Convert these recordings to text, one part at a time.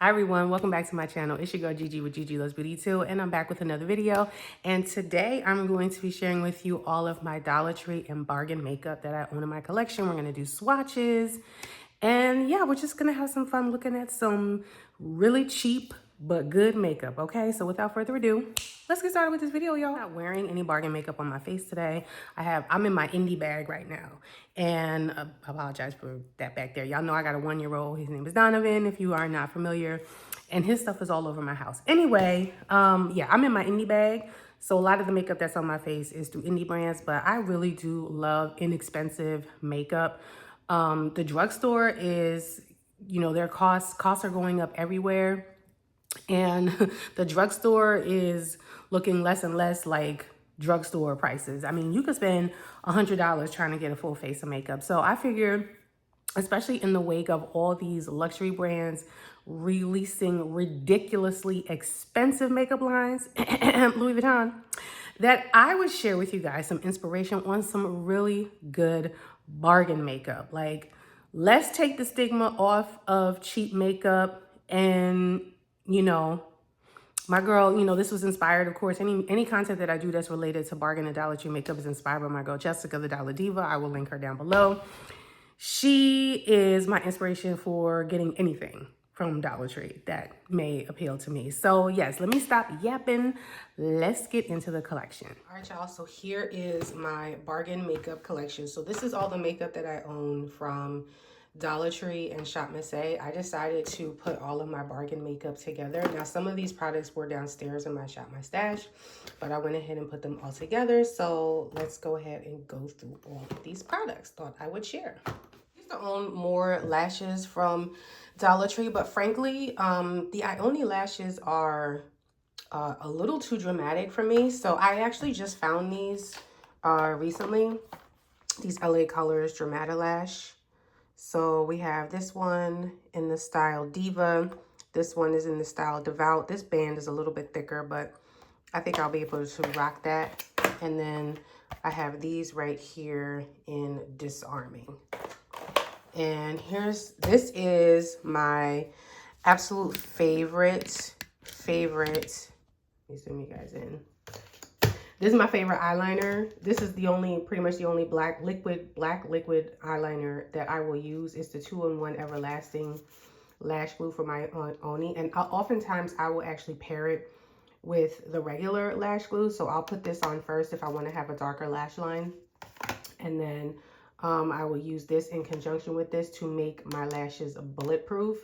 Hi everyone, welcome back to my channel. It's your girl Gigi with Gigi Loves Beauty too, and I'm back with another video. And today I'm going to be sharing with you all of my Dollar Tree and bargain makeup that I own in my collection. We're gonna do swatches, and yeah, we're just gonna have some fun looking at some really cheap but good makeup, okay? So without further ado, let's get started with this video, y'all. I'm not wearing any bargain makeup on my face today. I'm in my indie bag right now. And I apologize for that back there. Y'all know I got a 1-year-old. His name is Donovan, if you are not familiar. And his stuff is all over my house. Anyway, yeah, I'm in my indie bag. So a lot of the makeup that's on my face is through indie brands, but I really do love inexpensive makeup. The drugstore is, their costs are going up everywhere. And the drugstore is looking less and less like drugstore prices. I mean, you could spend $100 trying to get a full face of makeup. So I figure, especially in the wake of all these luxury brands releasing ridiculously expensive makeup lines, Louis Vuitton, that I would share with you guys some inspiration on some really good bargain makeup. Like, let's take the stigma off of cheap makeup. And my girl, this was inspired, of course, any content that I do that's related to bargain and Dollar Tree makeup is inspired by my girl Jessica, the Dollar Diva. I will link her down below. She is my inspiration for getting anything from Dollar Tree that may appeal to me. So yes, let me stop yapping. Let's get into the collection. All right, y'all, so here is my bargain makeup collection. So this is all the makeup that I own from Dollar Tree and Shop Miss A. I decided to put all of my bargain makeup together. Now, some of these products were downstairs in my Shop My Stash, but I went ahead and put them all together. So let's go ahead and go through all of these products. Thought I would share. I used to own more lashes from Dollar Tree, but frankly, the Ioni lashes are a little too dramatic for me. So I actually just found these recently, these LA Colors Dramatilash. So we have this one in the style Diva. This one is in the style Devout. This band is a little bit thicker, but I think I'll be able to rock that. And then I have these right here in Disarming. And this is my absolute favorite, let me zoom you guys in. This is my favorite eyeliner. This is pretty much the only black liquid eyeliner that I will use. It's the 2-in-1 Everlasting Lash Glue for my Oni. And oftentimes I will actually pair it with the regular lash glue. So I'll put this on first if I want to have a darker lash line. And then I will use this in conjunction with this to make my lashes bulletproof.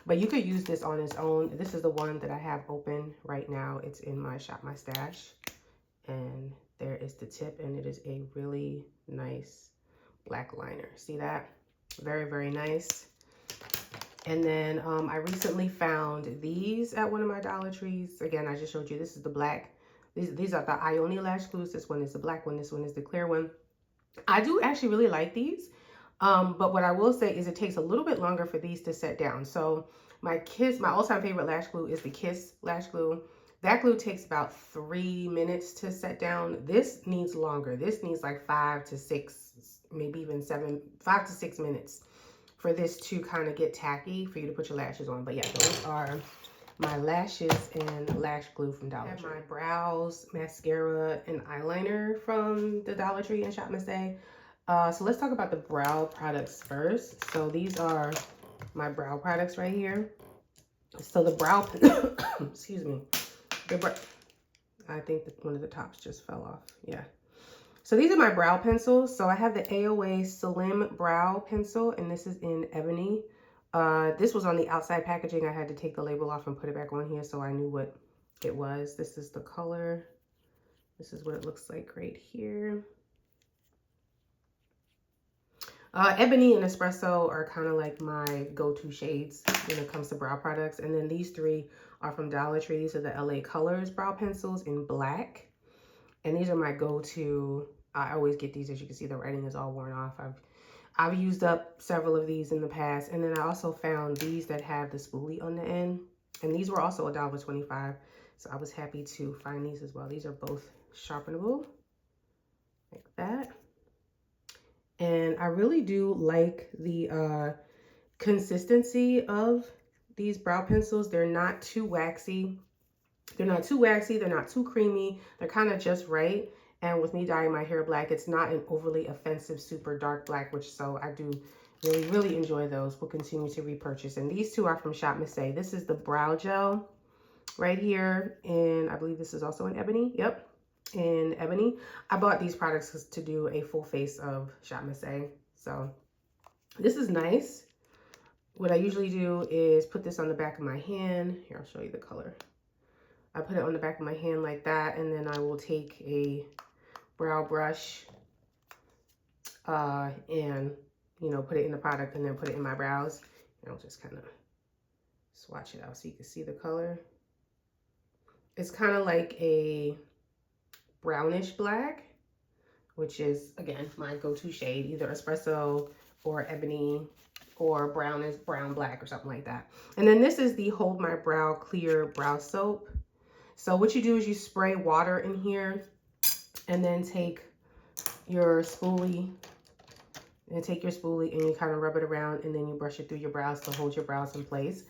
But you could use this on its own. This is the one that I have open right now. It's in my Shop My Stash. And there is the tip, and it is a really nice black liner. See that? Very, very nice. And then I recently found these at one of my Dollar Trees. Again, I just showed you, this is the black. These are the Ioni lash glues. This one is the black one. This one is the clear one. I do actually really like these. But what I will say is it takes a little bit longer for these to set down. So my all-time favorite lash glue is the Kiss lash glue. That glue takes about 3 minutes to set down. This needs longer. This needs like 5 to 6, maybe even 5 to 6 minutes for this to kind of get tacky for you to put your lashes on. But yeah, those are my lashes and lash glue from Dollar Tree. My brows, mascara, and eyeliner from the Dollar Tree and Shop Miss A. So let's talk about the brow products first. So these are my brow products right here. So the brow, excuse me. I think that one of the tops just fell off. Yeah. So these are my brow pencils. So I have the AOA Slim Brow Pencil, and this is in Ebony. This was on the outside packaging. I had to take the label off and put it back on here so I knew what it was. This is the color. This is what it looks like right here. Ebony and Espresso are kind of like my go-to shades when it comes to brow products. And then these three are from Dollar Tree. These are the LA Colors brow pencils in black. And these are my go-to. I always get these. As you can see, the writing is all worn off. I've used up several of these in the past. And then I also found these that have the spoolie on the end. And these were also $1.25. So I was happy to find these as well. These are both sharpenable like that. And I really do like the consistency of these brow pencils. They're not too waxy. They're not too waxy. They're not too creamy. They're kind of just right. And with me dyeing my hair black, it's not an overly offensive, super dark black, which so I do really, really enjoy those. We'll continue to repurchase. And these two are from Shop Miss A. This is the brow gel right here. And I believe this is also in ebony. Yep, in ebony. I bought these products to do a full face of Shop Miss A. So this is nice. What I usually do is put this on the back of my hand. Here, I'll show you the color. I put it on the back of my hand like that, and then I will take a brow brush and, you know, put it in the product and then put it in my brows. And I'll just kind of swatch it out so you can see the color. It's kind of like a brownish black, which is, again, my go-to shade, either espresso or ebony or brownish brown black or something like that. And then this is the Hold My Brow Clear Brow Soap. So what you do is you spray water in here and then take your spoolie and you kind of rub it around, and then you brush it through your brows to hold your brows in place.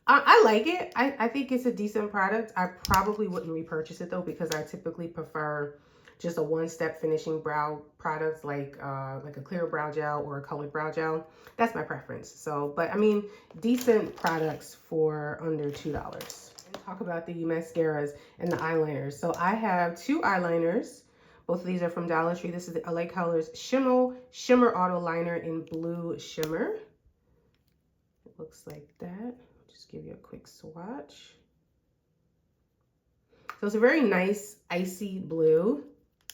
I like it. I think it's a decent product. I probably wouldn't repurchase it though, because I typically prefer just a one-step finishing brow product like a clear brow gel or a colored brow gel. That's my preference. So, but I mean, decent products for under $2. Talk about the mascaras and the eyeliners. So I have two eyeliners. Both of these are from Dollar Tree. This is the LA Colors Shimmer Auto Liner in Blue Shimmer. It looks like that. Just give you a quick swatch. So it's a very nice icy blue.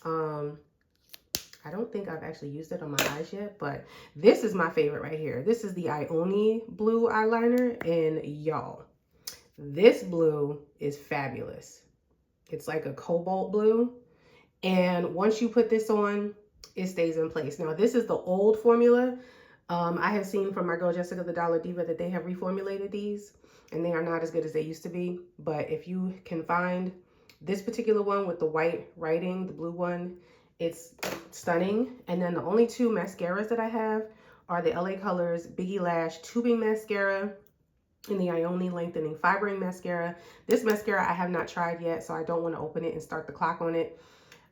I don't think I've actually used it on my eyes yet, but this is my favorite right here. This is the Ioni Blue eyeliner, and y'all, this blue is fabulous. It's like a cobalt blue. And once you put this on, it stays in place. Now, this is the old formula. I have seen from my girl Jessica, the Dollar Diva, that they have reformulated these, and they are not as good as they used to be. But if you can find this particular one with the white writing, the blue one, it's stunning. And then the only two mascaras that I have are the LA Colors Biggie Lash Tubing Mascara in the Ioni Lengthening Fibering Mascara. This mascara I have not tried yet, so I don't want to open it and start the clock on it.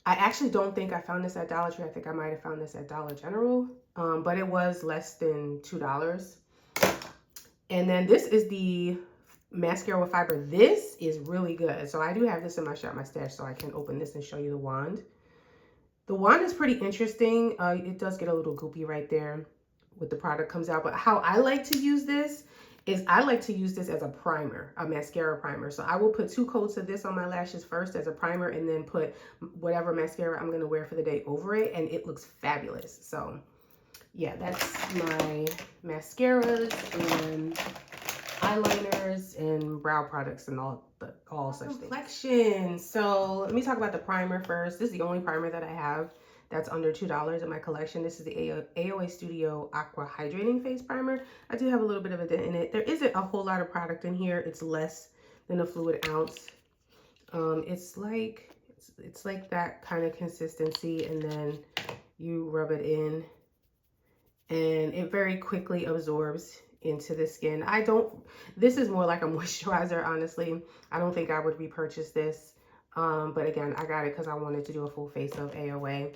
I actually don't think I found this at Dollar Tree. I think I might have found this at Dollar General, but it was less than $2. And then this is the mascara with fiber. This is really good. So I do have this in my Shop My Stash, so I can open this and show you the wand. The wand is pretty interesting. It does get a little goopy right there when the product comes out, but how I like to use this is I like to use this as a primer, a mascara primer. So I will put 2 coats of this on my lashes first as a primer, and then put whatever mascara I'm going to wear for the day over it, and it looks fabulous. So yeah, that's my mascaras and eyeliners and brow products and all such things. Complexion. So let me talk about the primer first. This is the only primer that I have that's under $2 in my collection. This is the AOA Studio Aqua Hydrating Face Primer. I do have a little bit of a dent in it. There isn't a whole lot of product in here. It's less than a fluid ounce. It's like that kind of consistency, and then you rub it in, and it very quickly absorbs into the skin. This is more like a moisturizer, honestly. I don't think I would repurchase this. But again, I got it because I wanted to do a full face of AOA.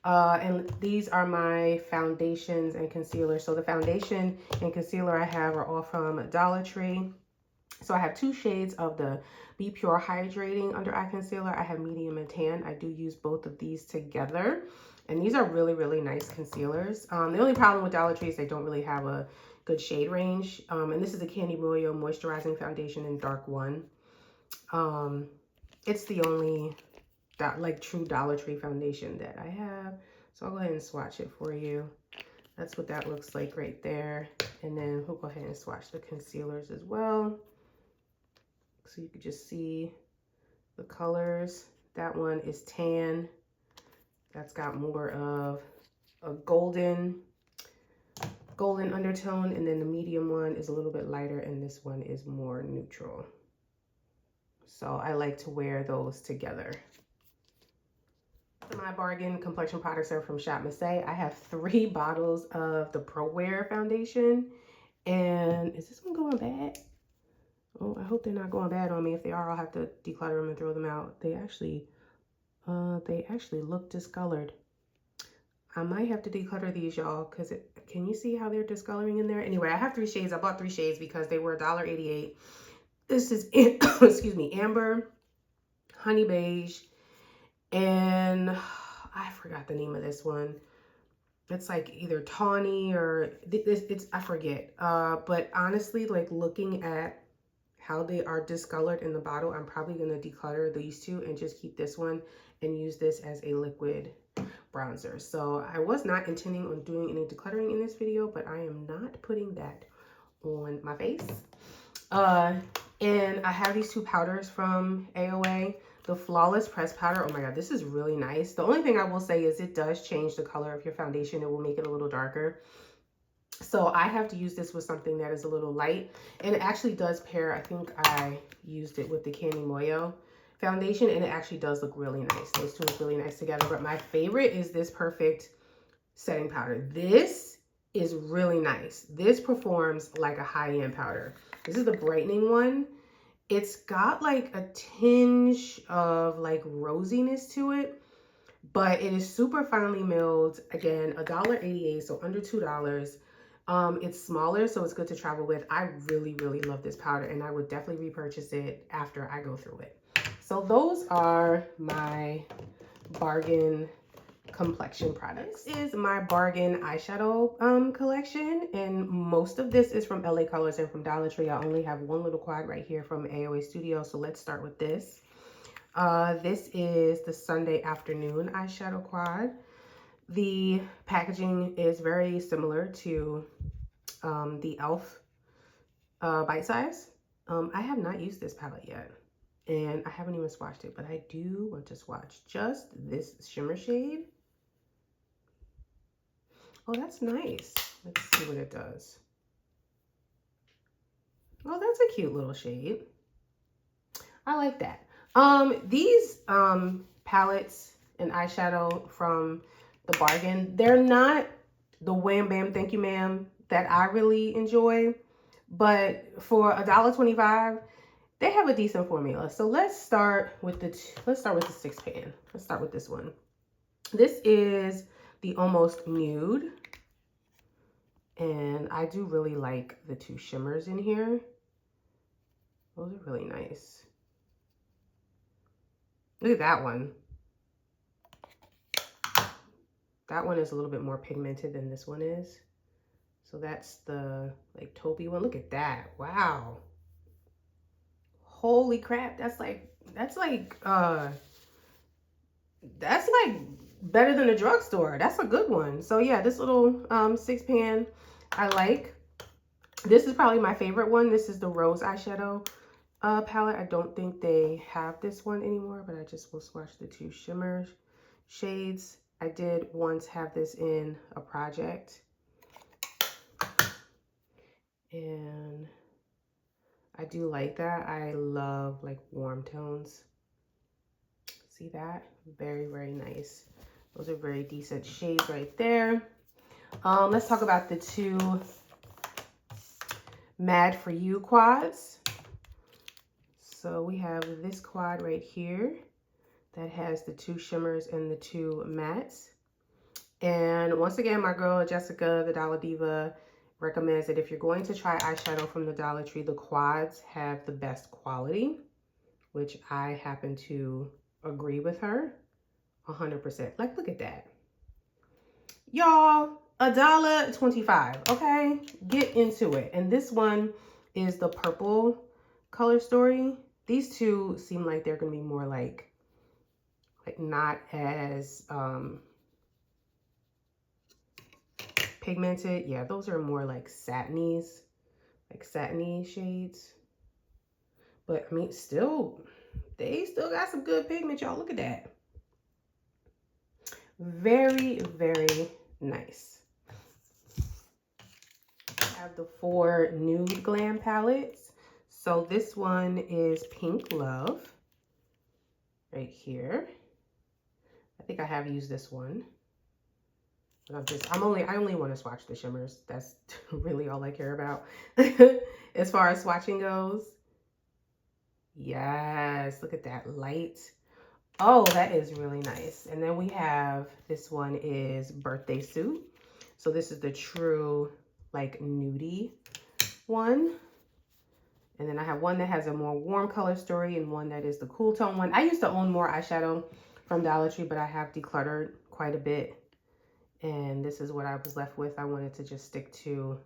And these are my foundations and concealers. So the foundation and concealer I have are all from Dollar Tree. So I have 2 shades of the Be Pure Hydrating Under Eye Concealer. I have medium and tan. I do use both of these together. And these are really, really nice concealers. The only problem with Dollar Tree is they don't really have a good shade range. And this is a Candy Royal Moisturizing Foundation in Dark 1. It's the only true Dollar Tree foundation that I have. So I'll go ahead and swatch it for you. That's what that looks like right there. And then we'll go ahead and swatch the concealers as well, so you can just see the colors. That one is tan. That's got more of a golden undertone, and then the medium one is a little bit lighter, and this one is more neutral. So I like to wear those together. My bargain complexion products are from Shop Miss A. I have 3 bottles of the Pro Wear foundation. And is this one going bad? Oh, I hope they're not going bad on me. If they are, I'll have to declutter them and throw them out. They actually look discolored. I might have to declutter these, y'all, because can you see how they're discoloring in there? Anyway, I have 3 shades. I bought 3 shades because they were $1.88. This is, excuse me, amber, honey beige, and I forgot the name of this one. It's like either tawny or I forget. But honestly, like looking at how they are discolored in the bottle, I'm probably gonna declutter these two and just keep this one and use this as a liquid bronzer. So I was not intending on doing any decluttering in this video, but I am not putting that on my face. And I have these 2 powders from AOA. The Flawless Press Powder. Oh my god, this is really nice. The only thing I will say is it does change the color of your foundation. It will make it a little darker. So I have to use this with something that is a little light. And it actually does pair. I think I used it with the Candy Moyo foundation, and it actually does look really nice. Those two look really nice together. But my favorite is this Perfect Setting Powder. This is really nice. This performs like a high-end powder. This is the brightening one. It's got like a tinge of like rosiness to it, but it is super finely milled. Again, $1.88, so under $2. It's smaller, so it's good to travel with. I really, really love this powder, and I would definitely repurchase it after I go through it. So those are my bargain complexion products. This is my bargain eyeshadow collection, and most of this is from LA Colors and from Dollar Tree. I only have one little quad right here from AOA Studio, so let's start with this. This is the Sunday Afternoon eyeshadow quad. The packaging is very similar to the e.l.f. Bite Size. I have not used this palette yet, and I haven't even swatched it, but I do want to swatch just this shimmer shade. Oh, that's nice. Let's see what it does. Oh, that's a cute little shade. I like that. These palettes and eyeshadow from the bargain, they're not the wham bam thank you ma'am that I really enjoy, but for $1.25, they have a decent formula. So let's start with the 6 pan. Let's start with this one. This is the Almost Nude, and I do really like the 2 shimmers in here. Those are really nice. Look at that one. That one is a little bit more pigmented than this one is. So that's the like taupey one. Look at that. Wow. Holy crap. That's like better than a drugstore. That's a good one. So yeah, this little 6 pan I like. This is probably my favorite one. This is the Rose eyeshadow palette. I don't think they have this one anymore, but I just will swatch the 2 shimmer shades. I did once have this in a project, and I do like that. I love like warm tones. See that? Very, very nice. Those are very decent shades right there. Let's talk about the 2 Mad For You quads. So we have this quad right here that has the 2 shimmers and the 2 mattes. And once again, my girl Jessica, the Dollar Diva, recommends that if you're going to try eyeshadow from the Dollar Tree, the quads have the best quality, which I happen to agree with her 100%. Like, look at that. Y'all, $1.25, okay? Get into it. And this one is the purple color story. These 2 seem like they're gonna be more like not as pigmented. Yeah, those are more like satiny shades. But I mean, they still got some good pigment, y'all. Look at that. Very, very nice. I have the 4 Nude Glam palettes. So this one is Pink Love right here. I think I have used this one. But I only want to swatch the shimmers. That's really all I care about as far as swatching goes. Yes, look at that light. Oh, that is really nice. And then we have, this one is Birthday Suit. So this is the true like nudie one. And then I have one that has a more warm color story and one that is the cool tone one. I used to own more eyeshadow from Dollar Tree, but I have decluttered quite a bit. And this is what I was left with. I wanted to just stick to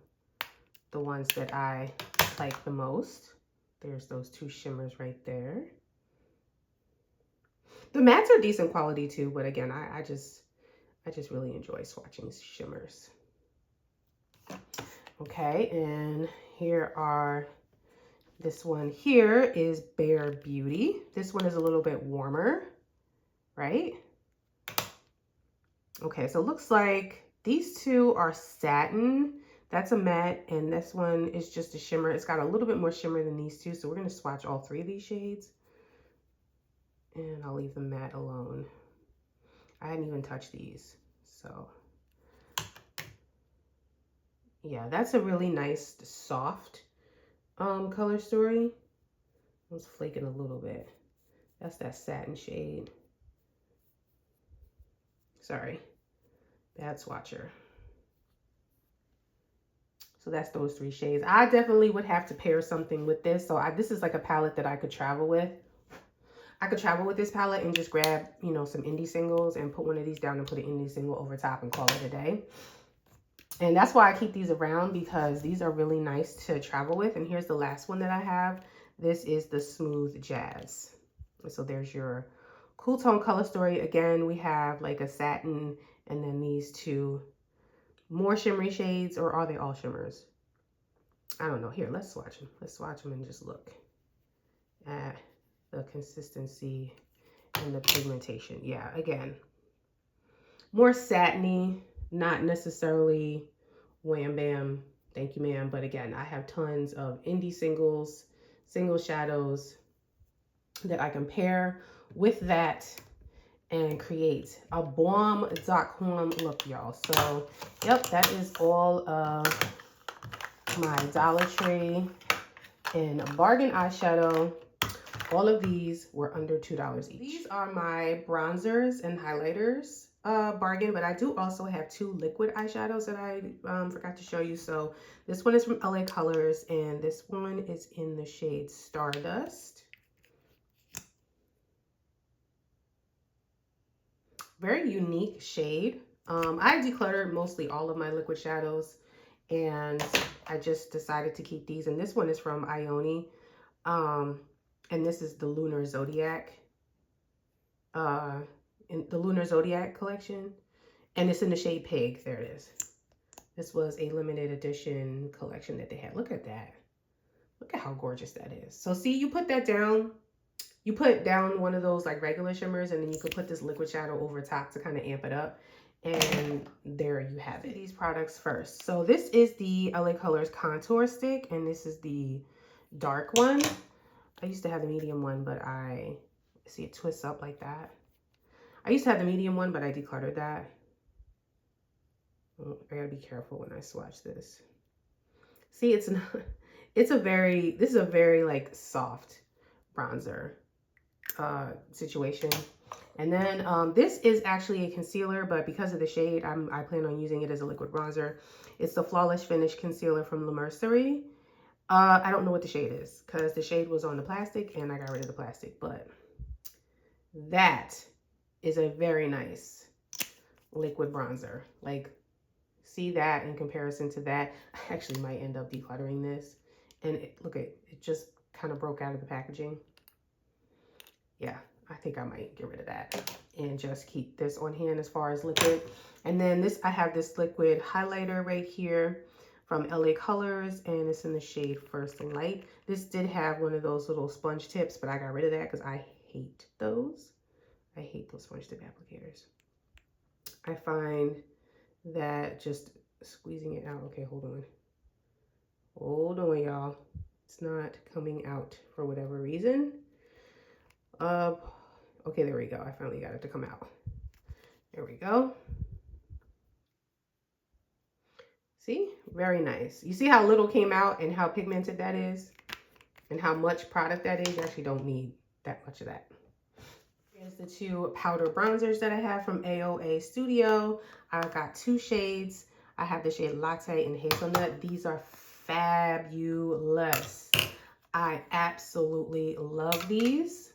the ones that I like the most. There's those two shimmers right there. The mattes are decent quality too, but again, I just really enjoy swatching shimmers. Okay, and here are, this one here is Bare Beauty. This one is a little bit warmer, right? Okay, so it looks like these two are satin. That's a matte, and this one is just a shimmer. It's got a little bit more shimmer than these two, so we're gonna swatch all three of these shades. And I'll leave the matte alone. I hadn't even touched these, so. Yeah, that's a really nice, soft color story. I was flaking a little bit. That's that satin shade. Sorry, bad swatcher. So that's those three shades. I definitely would have to pair something with this. So this is like a palette that I could travel with. I could travel with this palette and just grab, you know, some indie singles and put one of these down and put an indie single over top and call it a day. And that's why I keep these around, because these are really nice to travel with. And here's the last one that I have. This is the Smooth Jazz. So there's your cool tone color story. Again, we have like a satin and then these two more shimmery shades, or are they all shimmers? I don't know. Here, let's swatch them. Let's swatch them and just look at the consistency and the pigmentation. Yeah, again, more satiny, not necessarily wham bam, thank you ma'am, but again, I have tons of indie singles, single shadows that I can pair with that and create a BOXYCHARM look, y'all. So yep, that is all of my Dollar Tree and bargain eyeshadow. All of these were under $2 each. These are my bronzers and highlighters bargain, but I do also have two liquid eyeshadows that I forgot to show you. So this one is from LA Colors, and this one is in the shade Stardust. Very unique shade. I decluttered mostly all of my liquid shadows, and I just decided to keep these. And this one is from Ioni. And this is the Lunar Zodiac. In the Lunar Zodiac collection. And it's in the shade Pig. There it is. This was a limited edition collection that they had. Look at that. Look at how gorgeous that is. So see, you put that down. You put down one of those like regular shimmers, and then you could put this liquid shadow over top to kind of amp it up. And there you have it. These products first. So this is the LA Colors Contour Stick, and this is the dark one. I used to have the medium one, but I see it twists up like that. I used to have the medium one, but I decluttered that. Oh, I gotta be careful when I swatch this. See, it's not, this is a very like soft bronzer situation. And then this is actually a concealer, but because of the shade, I plan on using it as a liquid bronzer. It's the Flawless Finish Concealer from La Mercerie. I don't know what the shade is, because the shade was on the plastic and I got rid of the plastic, but that is a very nice liquid bronzer. Like, see that in comparison to that. I actually might end up decluttering this. And look at it, just kind of broke out of the packaging. Yeah, I think I might get rid of that and just keep this on hand as far as liquid. And then this, I have this liquid highlighter right here from LA Colors, and it's in the shade First Light. This did have one of those little sponge tips, but I got rid of that because I hate those. I hate those sponge tip applicators. I find that just squeezing it out. Okay, hold on. Hold on, y'all. It's not coming out for whatever reason. Okay, there we go. I finally got it to come out. There we go. See, very nice. You see how little came out and how pigmented that is? and how much product that is. You actually don't need that much of that. Here's the two powder bronzers that I have from AOA Studio. I've got two shades. I have the shade Latte and Hazelnut. These are fabulous. I absolutely love these.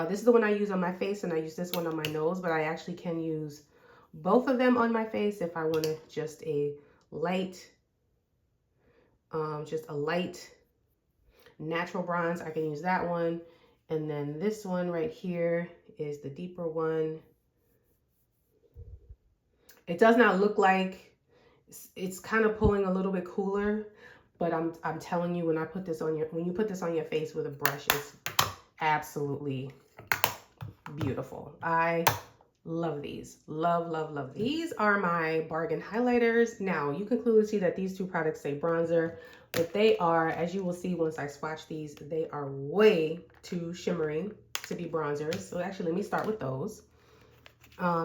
This is the one I use on my face, and I use this one on my nose, but I actually can use both of them on my face if I wanted just a light natural bronze. I can use that one. And then this one right here is the deeper one. It does not look like it's kind of pulling a little bit cooler, but I'm telling you, when you put this on your face with a brush, it's absolutely beautiful. I love these. Love, love, love. These are my bargain highlighters. Now, you can clearly see that these two products say bronzer, but they are, as you will see once I swatch these, they are way too shimmering to be bronzers. So actually, let me start with those.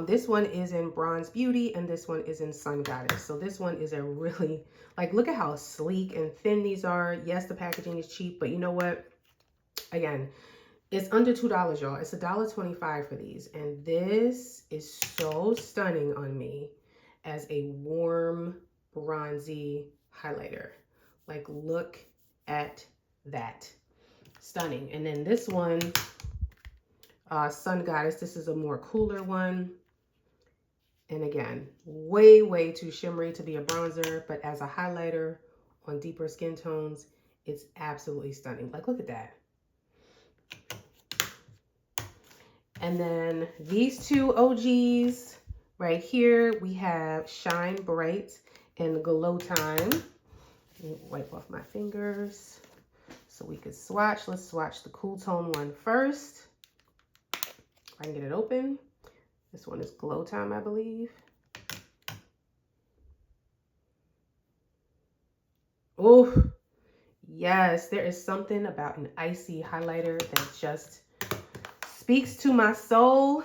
This one is in Bronze Beauty, and this one is in Sun Goddess. So this one is a really, like, look at how sleek and thin these are. Yes, the packaging is cheap, but you know what? Again, it's under $2, y'all. It's $1.25 for these. And this is so stunning on me as a warm, bronzy highlighter. Like, look at that. Stunning. And then this one, Sun Goddess, this is a more cooler one. And again, way, way too shimmery to be a bronzer. But as a highlighter on deeper skin tones, it's absolutely stunning. Like, look at that. And then these two OGs right here, we have Shine Bright and Glow Time. Wipe off my fingers so we could swatch. Let's swatch the Cool Tone one first. If I can get it open. This one is Glow Time, I believe. Oh, yes, there is something about an icy highlighter that just speaks to my soul.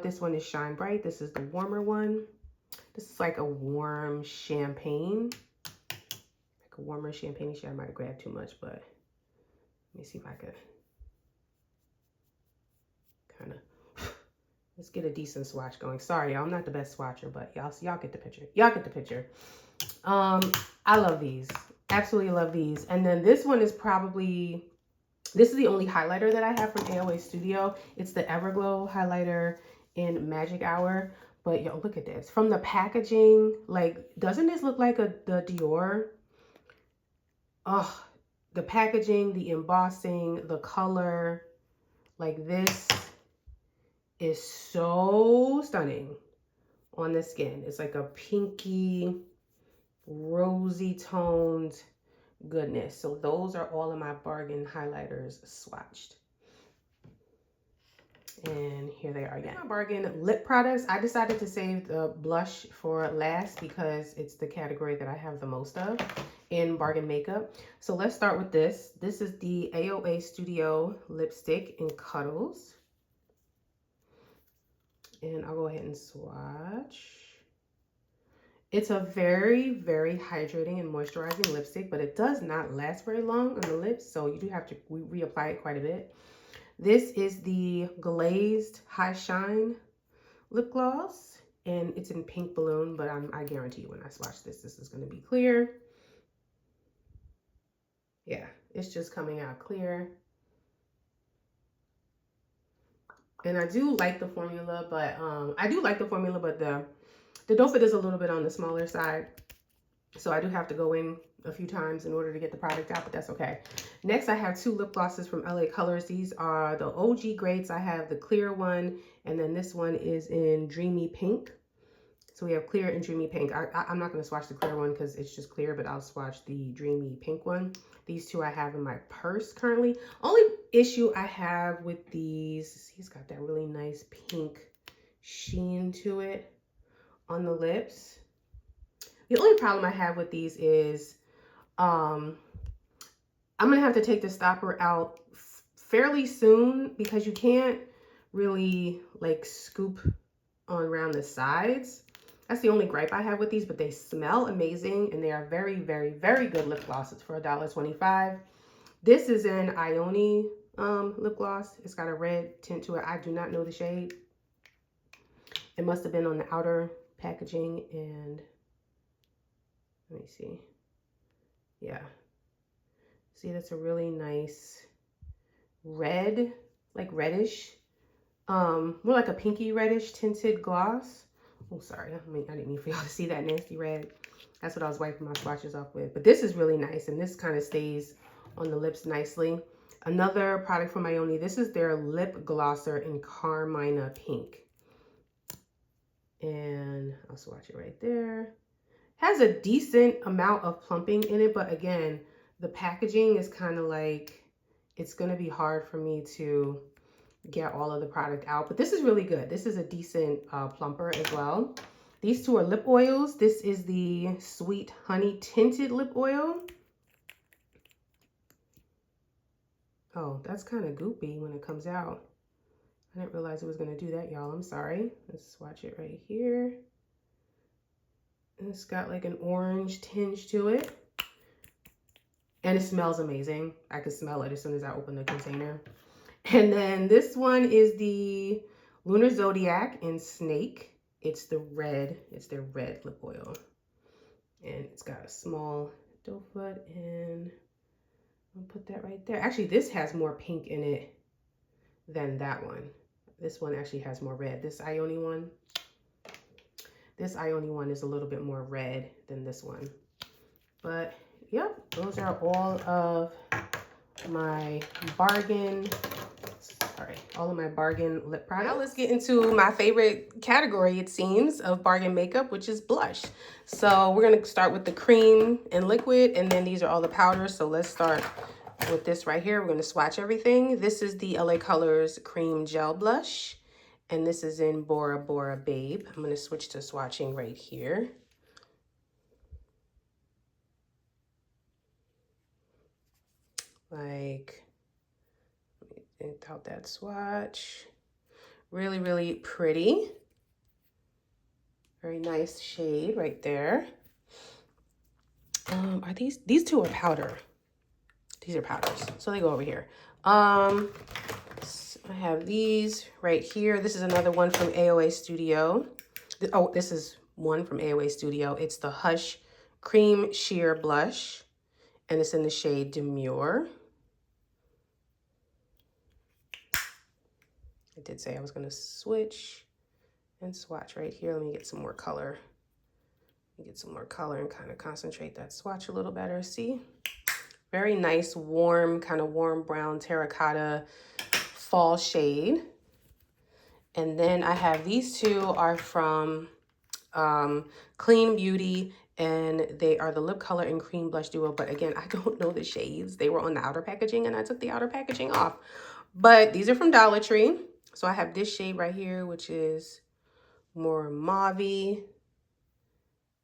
This one is Shine Bright. This is the warmer one. This is like a warm champagne. Like a warmer champagne shade. I might have grabbed too much, but let me see if I could kind of, let's get a decent swatch going. Sorry, y'all, I'm not the best swatcher, but y'all get the picture. Y'all get the picture. I love these. Absolutely love these. And then this one is probably, this is the only highlighter that I have from AOA Studio. It's the Everglow highlighter in Magic Hour. But yo, look at this. From the packaging, like, doesn't this look like the Dior? Oh, the packaging, the embossing, the color, like, this is so stunning on the skin. It's like a pinky, rosy toned goodness. So those are all of my bargain highlighters swatched. And here they are again. My bargain lip products. I decided to save the blush for last because it's the category that I have the most of in bargain makeup. So let's start with this. This is the AOA Studio lipstick in Cuddles. And I'll go ahead and swatch. It's a very, very hydrating and moisturizing lipstick, but it does not last very long on the lips, so you do have to reapply it quite a bit. This is the Glazed High Shine lip gloss, and it's in Pink Balloon, but I guarantee you when I swatch this, this is going to be clear. Yeah, it's just coming out clear. And I do like the formula, but the doe foot is a little bit on the smaller side. So I do have to go in a few times in order to get the product out, but that's okay. Next, I have two lip glosses from LA Colors. These are the OG grades. I have the clear one, and then this one is in Dreamy Pink. So we have clear and Dreamy Pink. I'm not going to swatch the clear one because it's just clear, but I'll swatch the Dreamy Pink one. These two I have in my purse currently. Only issue I have with these, he's got that really nice pink sheen to it on the lips. The only problem I have with these is I'm going to have to take the stopper out fairly soon because you can't really like scoop on around the sides. That's the only gripe I have with these, but they smell amazing and they are very, very, very good lip glosses for $1.25. This is an Ione lip gloss. It's got a red tint to it. I do not know the shade. It must have been on the outer packaging, and let me see. Yeah. See, that's a really nice red, like reddish, more like a pinky reddish tinted gloss. Oh, sorry. I didn't mean for y'all to see that nasty red. That's what I was wiping my swatches off with. But this is really nice, and this kind of stays on the lips nicely. Another product from Ione. This is their lip glosser in Carmina Pink. And I'll swatch it right there. Has a decent amount of plumping in it, but again, the packaging is kind of like, it's going to be hard for me to get all of the product out, but this is really good. This is a decent plumper as well. These two are lip oils. This is the Sweet Honey Tinted Lip Oil. Oh, that's kind of goopy when it comes out. I didn't realize it was going to do that, y'all. I'm sorry. Let's swatch it right here. And it's got like an orange tinge to it. And it smells amazing. I could smell it as soon as I open the container. And then this one is the Lunar Zodiac in Snake. It's their red lip oil. And it's got a small doe foot, and I'll put that right there. Actually, this has more pink in it than that one. This one actually has more red. This Ione one is a little bit more red than this one. But yep, those are all of my bargain lip products. Now let's get into my favorite category, it seems, of bargain makeup, which is blush. So we're gonna start with the cream and liquid, and then these are all the powders. So let's start with this right here. We're gonna swatch everything. This is the LA Colors Cream Gel Blush, and this is in Bora Bora Babe. I'm gonna switch to swatching right here. Like, out that swatch. Really, really pretty. Very nice shade right there. Are these two are powder. These are powders, so they go over here. So I have these right here. This is another one from AOA Studio. Oh, this is one from AOA Studio. It's the Hush Cream Sheer Blush, and it's in the shade Demure. I did say I was going to switch and swatch right here. Let me get some more color. And kind of concentrate that swatch a little better. See? Very nice, warm, kind of warm brown terracotta fall shade. And then I have these two are from Clean Beauty, and they are the lip color and cream blush duo. But again, I don't know the shades. They were on the outer packaging, and I took the outer packaging off. But these are from Dollar Tree. So I have this shade right here, which is more mauve-y.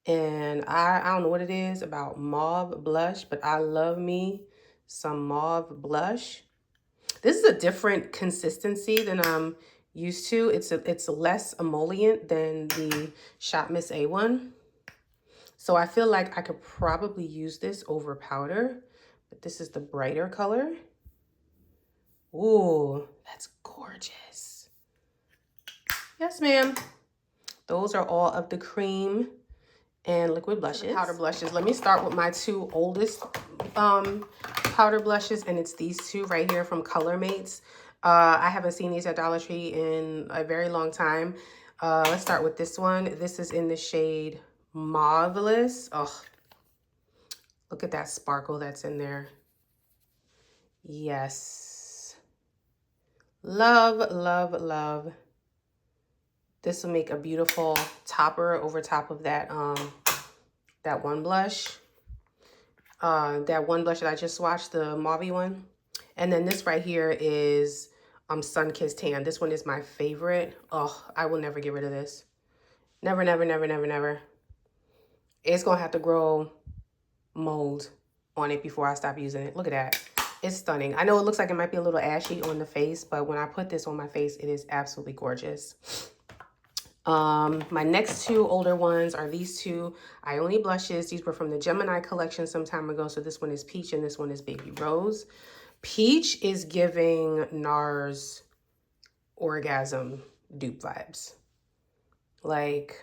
And I don't know what it is about mauve blush, but I love me some mauve blush. This is a different consistency than I'm used to. It's less emollient than the Shop Miss A one. So I feel like I could probably use this over powder, but this is the brighter color. Ooh, that's gorgeous. Yes, ma'am. Those are all of the cream and liquid blushes. Powder blushes. Let me start with my two oldest powder blushes, and it's these two right here from Color Mates. I haven't seen these at Dollar Tree in a very long time. Let's start with this one. This is in the shade Marvelous. Oh, look at that sparkle that's in there. Yes. Love, love, love. This will make a beautiful topper over top of that that one blush. That one blush that I just swatched, the mauve one. And then this right here is Sun-Kissed Tan. This one is my favorite. Oh, I will never get rid of this. Never, never, never, never, never. It's gonna have to grow mold on it before I stop using it. Look at that. It's stunning. I know it looks like it might be a little ashy on the face, but when I put this on my face, it is absolutely gorgeous. My next two older ones are these two Ione blushes. These were from the Gemini collection some time ago. So this one is Peach and this one is Baby Rose. Peach is giving NARS orgasm dupe vibes. Like,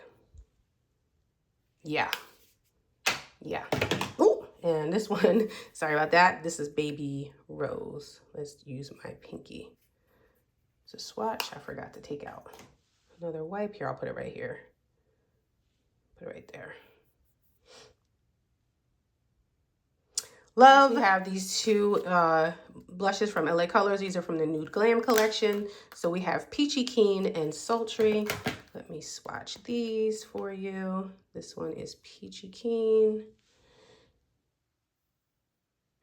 yeah. Ooh, and this one, sorry about that. This is Baby Rose. Let's use my pinky to swatch. I forgot to take out another wipe. Here, I'll put it right here. Put it right there. Love. We have these two blushes from LA Colors. These are from the Nude Glam collection. So we have Peachy Keen and Sultry. Let me swatch these for you. This one is Peachy Keen.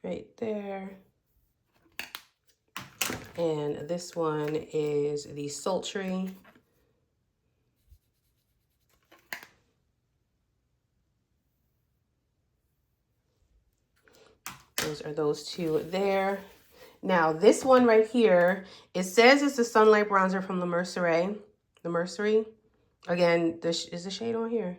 Right there. And this one is the Sultry. Those are those two there. Now, this one right here, it says it's a Sunlight Bronzer from the Mercery. Again, is the shade on here?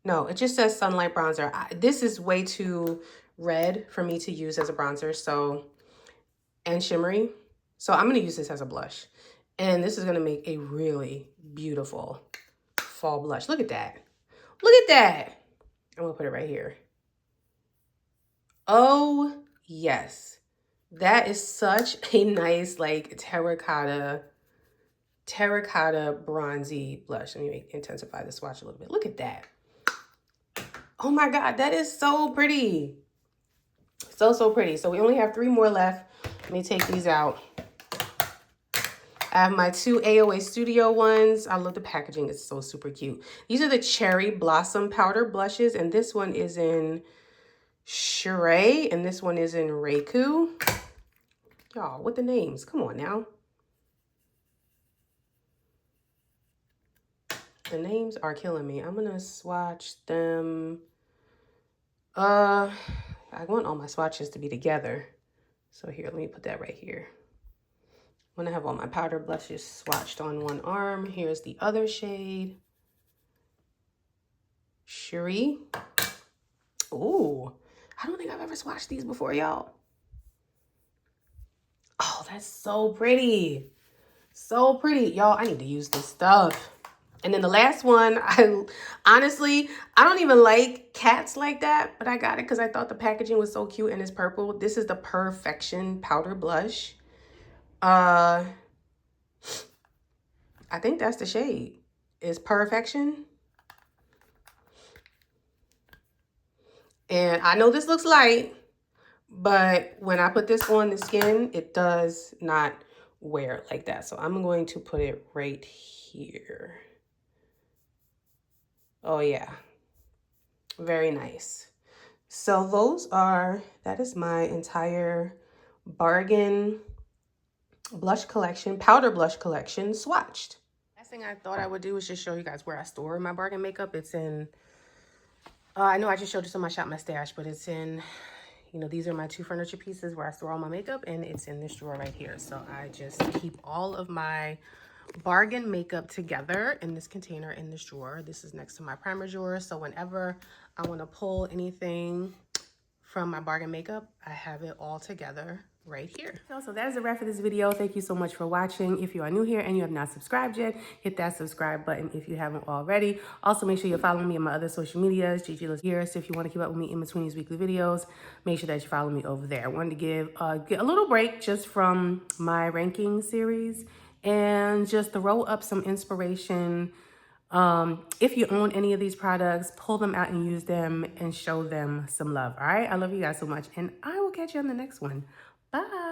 No, it just says Sunlight Bronzer. This is way too red for me to use as a bronzer, so, and shimmery. So I'm going to use this as a blush. And this is going to make a really beautiful fall blush. Look at that. Look at that. I'm going to put it right here. Oh, yes. That is such a nice, like, terracotta bronzy blush. Let me intensify the swatch a little bit. Look at that. Oh my God, that is so pretty. So pretty. So we only have 3 more left. Let me take these out. I have my 2 AOA Studio ones. I love the packaging. It's so super cute. These are the Cherry Blossom Powder Blushes, and this one is in Sheree, and this one is in Reiku. Y'all, what the names? Come on now. The names are killing me. I'm gonna swatch them. I want all my swatches to be together. So here, let me put that right here. I'm gonna have all my powder blushes swatched on one arm. Here's the other shade. Cherie. Ooh, I don't think I've ever swatched these before, y'all. Oh, that's so pretty. So pretty. Y'all, I need to use this stuff. And then the last one, honestly, I don't even like cats like that, but I got it because I thought the packaging was so cute and it's purple. This is the Perfection Powder Blush. I think that's the shade. Is Perfection. And I know this looks light, but when I put this on the skin, it does not wear like that. So I'm going to put it right here. Oh yeah, very nice. So that is my entire bargain blush collection, powder blush collection swatched. Last thing I thought I would do is just show you guys where I store my bargain makeup. It's in, I know I just showed you some of my Shop My Stash, but it's in, you know, these are my 2 furniture pieces where I store all my makeup, and it's in this drawer right here. So I just keep all of my bargain makeup together in this container in this drawer. This is next to my primer drawer. So whenever I want to pull anything from my bargain makeup, I have it all together right here. So that is a wrap for this video. Thank you so much for watching. If you are new here and you have not subscribed yet, hit that subscribe button if you haven't already. Also, make sure you're following me on my other social medias, Gigi Lives Here. So if you want to keep up with me in between these weekly videos, make sure that you follow me over there. I wanted to give a little break just from my ranking series and just throw up some inspiration. If you own any of these products, pull them out and use them and show them some love. All right. I love you guys so much, and I will catch you on the next one. Bye.